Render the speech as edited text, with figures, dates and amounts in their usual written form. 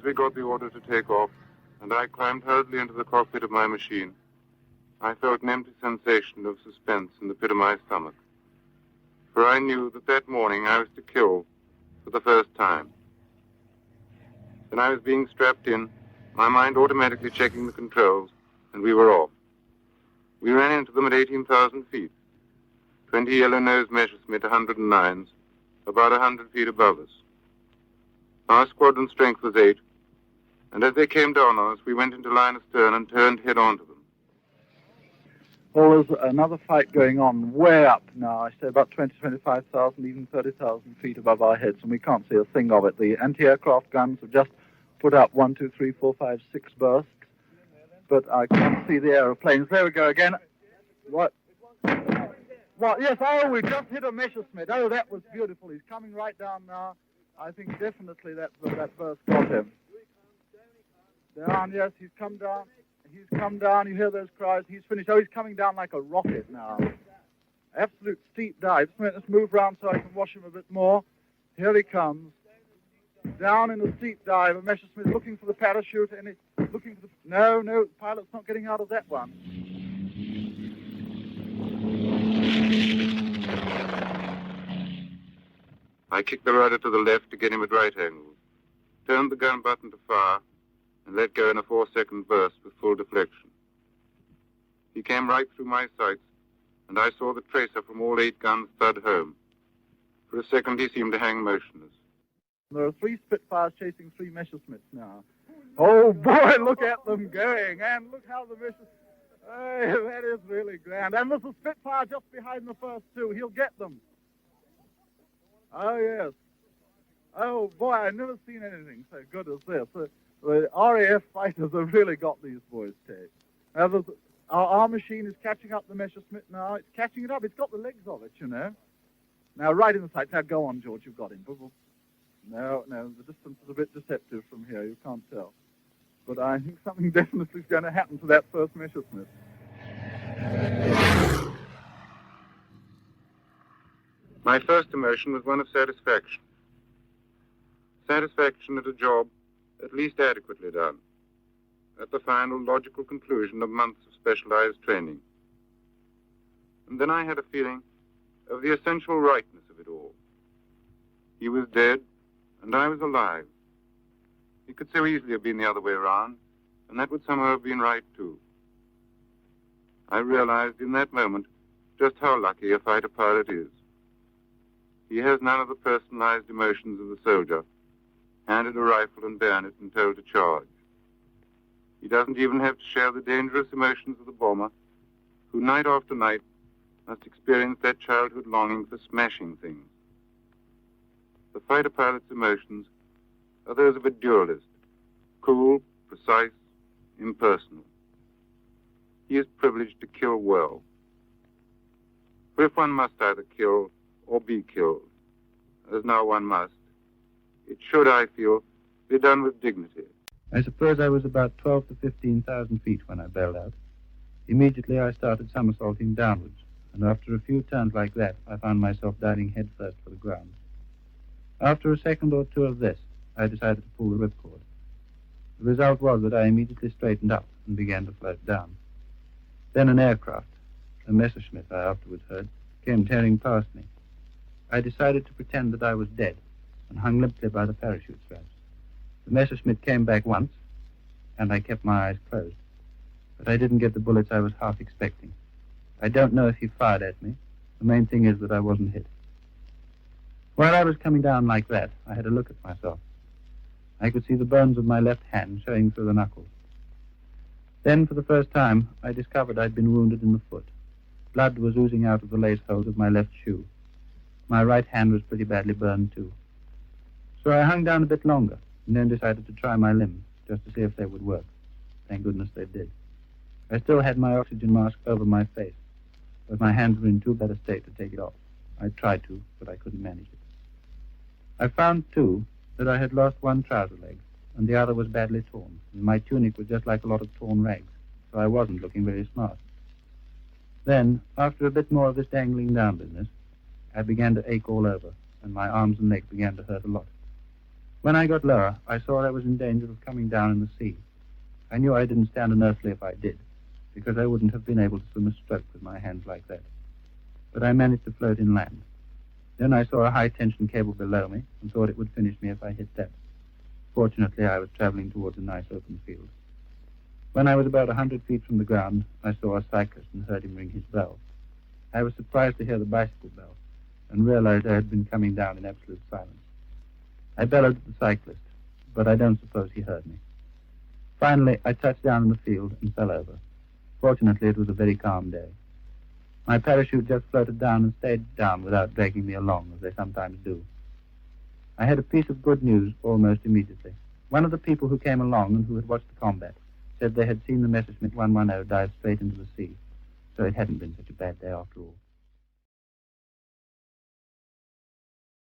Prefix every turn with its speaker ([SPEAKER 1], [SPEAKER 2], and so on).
[SPEAKER 1] we got the order to take off, and I climbed hurriedly into the cockpit of my machine, I felt an empty sensation of suspense in the pit of my stomach. For I knew that that morning I was to kill for the first time. Then I was being strapped in, my mind automatically checking the controls, and we were off. We ran into them at 18,000 feet. 20 yellow-nosed Messerschmitt 109s, about 100 feet above us. Our squadron strength was 8, and as they came down on us, we went into line astern and turned head on to them.
[SPEAKER 2] Well, there's another fight going on way up now. I say about 20, 25,000, even 30,000 feet above our heads, and we can't see a thing of it. The anti-aircraft guns have just put up 1, 2, 3, 4, 5, 6 bursts, but I can't see the aeroplanes. There we go again. What? What? Yes, oh, we just hit a Messerschmitt. Oh, that was beautiful. He's coming right down now. I think definitely that burst got him. Down, yes, he's come down. He's come down. You hear those cries. He's finished. Oh, he's coming down like a rocket now. Absolute steep dive. Let's move round so I can watch him a bit more. Here he comes. Down in a steep dive. A Messerschmitt looking for the parachute, and it's looking for the... No, the pilot's not getting out of that one.
[SPEAKER 1] I kicked the rudder to the left to get him at right angles, turned the gun button to fire, and let go in a 4-second burst with full deflection. He came right through my sights, and I saw the tracer from all 8 guns thud home. For a second, he seemed to hang motionless.
[SPEAKER 2] There are 3 Spitfires chasing 3 Messerschmitts now. Oh, boy, look at them going, and look how the Messerschmitt... Hey, that is really grand. And there's a Spitfire just behind the first 2. He'll get them. Oh, yes. Oh, boy, I've never seen anything so good as this. The RAF fighters have really got these boys taped. Now, our machine is catching up the Messerschmitt now. It's catching it up. It's got the legs of it, you know. Now, right in the sights. Now, go on, George. You've got him. No, the distance is a bit deceptive from here. You can't tell. But I think something definitely is going to happen to that first Messerschmitt.
[SPEAKER 1] My first emotion was one of satisfaction. Satisfaction at a job at least adequately done, at the final logical conclusion of months of specialized training. And then I had a feeling of the essential rightness of it all. He was dead, and I was alive. It could so easily have been the other way around, and that would somehow have been right, too. I realized in that moment just how lucky a fighter pilot is. He has none of the personalized emotions of the soldier, handed a rifle and bayonet and told to charge. He doesn't even have to share the dangerous emotions of the bomber, who night after night must experience that childhood longing for smashing things. The fighter pilot's emotions are those of a duelist, cool, precise, impersonal. He is privileged to kill well. For if one must either kill or be killed, as now one must, it should, I feel, be done with dignity.
[SPEAKER 3] I suppose I was about 12 to 15,000 feet when I bailed out. Immediately I started somersaulting downwards, and after a few turns like that, I found myself diving headfirst for the ground. After a second or two of this, I decided to pull the ripcord. The result was that I immediately straightened up and began to float down. Then an aircraft, a Messerschmitt I afterwards heard, came tearing past me. I decided to pretend that I was dead and hung limply by the parachute straps. The Messerschmitt came back once, and I kept my eyes closed. But I didn't get the bullets I was half expecting. I don't know if he fired at me. The main thing is that I wasn't hit. While I was coming down like that, I had a look at myself. I could see the bones of my left hand showing through the knuckles. Then, for the first time, I discovered I'd been wounded in the foot. Blood was oozing out of the lace holes of my left shoe. My right hand was pretty badly burned, too. So I hung down a bit longer, and then decided to try my limbs, just to see if they would work. Thank goodness they did. I still had my oxygen mask over my face, but my hands were in too bad a state to take it off. I tried to, but I couldn't manage it. I found, too, that I had lost one trouser leg, and the other was badly torn, and my tunic was just like a lot of torn rags, so I wasn't looking very smart. Then, after a bit more of this dangling down business, I began to ache all over, and my arms and legs began to hurt a lot. When I got lower, I saw I was in danger of coming down in the sea. I knew I didn't stand an earthly if I did, because I wouldn't have been able to swim a stroke with my hands like that. But I managed to float inland. Then I saw a high-tension cable below me and thought it would finish me if I hit that. Fortunately, I was traveling towards a nice open field. When I was about 100 feet from the ground, I saw a cyclist and heard him ring his bell. I was surprised to hear the bicycle bell and realized I had been coming down in absolute silence. I bellowed at the cyclist, but I don't suppose he heard me. Finally, I touched down in the field and fell over. Fortunately, it was a very calm day. My parachute just floated down and stayed down without dragging me along, as they sometimes do. I had a piece of good news almost immediately. One of the people who came along and who had watched the combat said they had seen the Messerschmitt 110 dive straight into the sea, so it hadn't been such a bad day after all.